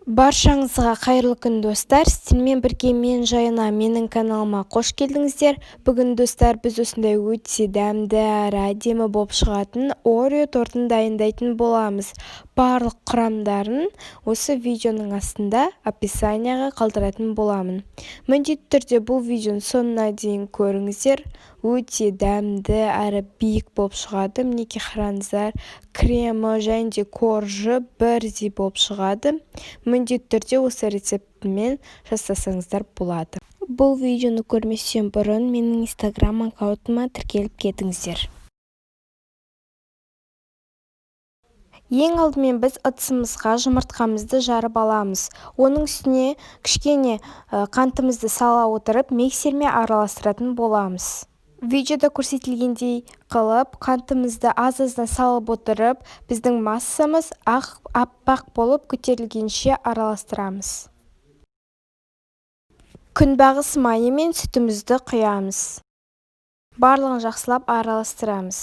Баршаңызға қайырлы күн достар, сіздермен бірге мен Жайна, менің каналыма қош келдіңіздер. Бүгін достар біз осындай өте дәмді әрі әдемі болып шығатын Орео тортын дайындайтын боламыз. Барлық құрамдарын осы видеоның астында описанияға қалдыратын боламын. Міндетті түрде бұл видеоның соңына дейін көріңіздер. Өте дәмді әрі биік болып шығады. Мінекей қараңыздар, кремі және де коржы бірдей болып шығады. Міндетті түрде осы рецептімен жасасаңыздар болады. Бұл видеоны көрместен бұрын менің инстаграм аккаунтыма тіркеліп кетіңіздер. Ең алдымен біз ыдысымызға жұмыртқамызды жарып аламыз. Оның үстіне кішкене қантымызды сала отырып миксермен араластыратын боламыз. Видеода көрсетілгендей қылып, қантымызды аз-аздан салып отырып, біздің массамыз аппақ болып көтерілгенше араластырамыз. Күнбағыс майы мен сүтімізді құямыз. Барлығын жақсылап араластырамыз.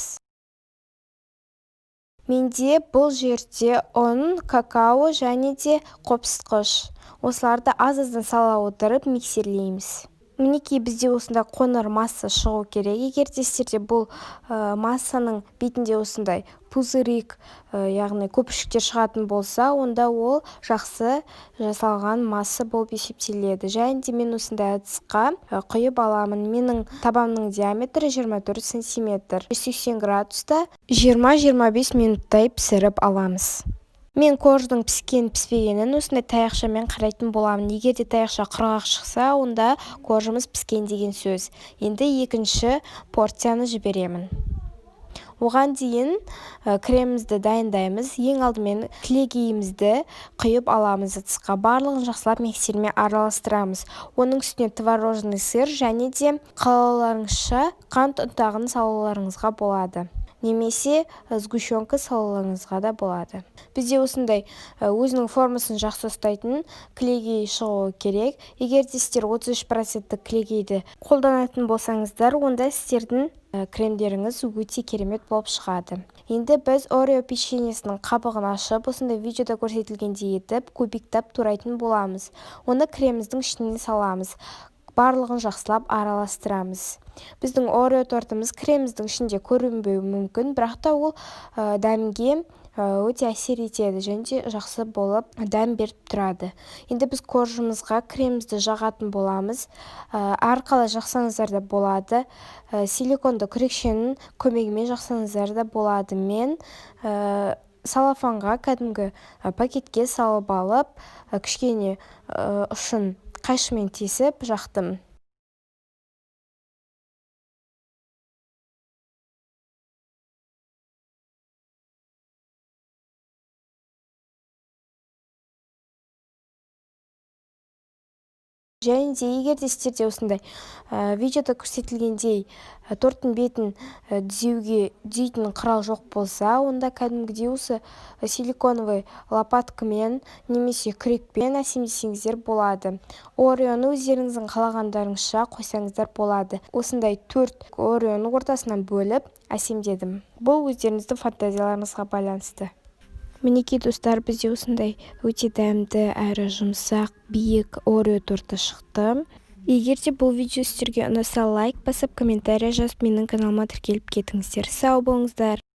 Менде бұл жерде ұн, какао және де қопсытқыш. Осыларды аз-аздан сала отырып миксерлейміз. Мінекей бізде осындай қоңыр масса шығу керек. Егер де сіздерде бұл массаның бетінде осындай пузырик, яғни көпіршіктер шығатын болса, онда ол жақсы жасалған масса болып есептеледі. Және де мен осындай ыдысқа құйып аламын. Менің табанымның диаметрі 24 сантиметр. 180 градуста 20-25 минуттай пісіріп аламыз. Мен корждың піскен-піспегенін осындай таяқшамен қарайтын боламын. Егер де таяқша құрғақ шықса, онда коржымыз піскен деген сөз. Енді екінші порцияны жіберемін. Оған дейін кремімізді дайындаймыз. Ең алдымен кілегейімізді құйып аламыз ыдысқа. Барлығын жақсылап миксермен араластырамыз. Оның үстіне творожный сыр және де қалауларыңызша қант ұнтағын салуларыңызға болады. Немесе сгущенка салуларыңызға да болады. Бізде осындай өзінің формасын жақсы ұстайтын кілегей шығуы керек. Егер де сіздер 33% кілегейді қолданатын болсаңыздар, онда сіздердің кремдеріңіз өте керемет болып шығады. Енді біз Орео печеньесінің қабығын ашып, осындай видеода көрсетілгендей етіп, кубиктап турайтын боламыз. Оны креміміздің ішіне саламыз. Барлығын жақсылап араластырамыз. Біздің Орео тортымыз креміміздің ішінде көрінбеуі мүмкін, бірақ та ол дәмге өте әсер етеді және де жақсы болып дәм беріп тұрады. Енді біз коржымызға кремімізді жағатын боламыз. Арқылы жақсаңыздар да болады. Силиконды күрекшенің көмегімен жақсаңыздар да болады. Мен салафанға кәдімгі пакетке салып алып, кішкене ұшын қайшымен тесіп жақтым. Және де егер де сіздерде осындай видеода көрсетілгендей торттың бетін түзейтін құрал жоқ болса, онда кәдімгідей осы силиконовый лопаткамен немесе күрекпен әсемдесеңіздер болады. Ореоны өздеріңіздің қалағандарыңызша қойсаңыздар болады. Осындай 4 Ореоны ортасынан бөліп әсемдедім. Бұл өздеріңіздің фантазияларыңызға байланысты. Мінекей достар, бізде осындай өте дәмді әрі жұмсақ, биік Орео торты шықты. Егер де бұл видео сіздерге ұнаса, лайк басып, комментария жазып, менің каналыма тіркеліп кетіңіздер. Сау болыңыздар.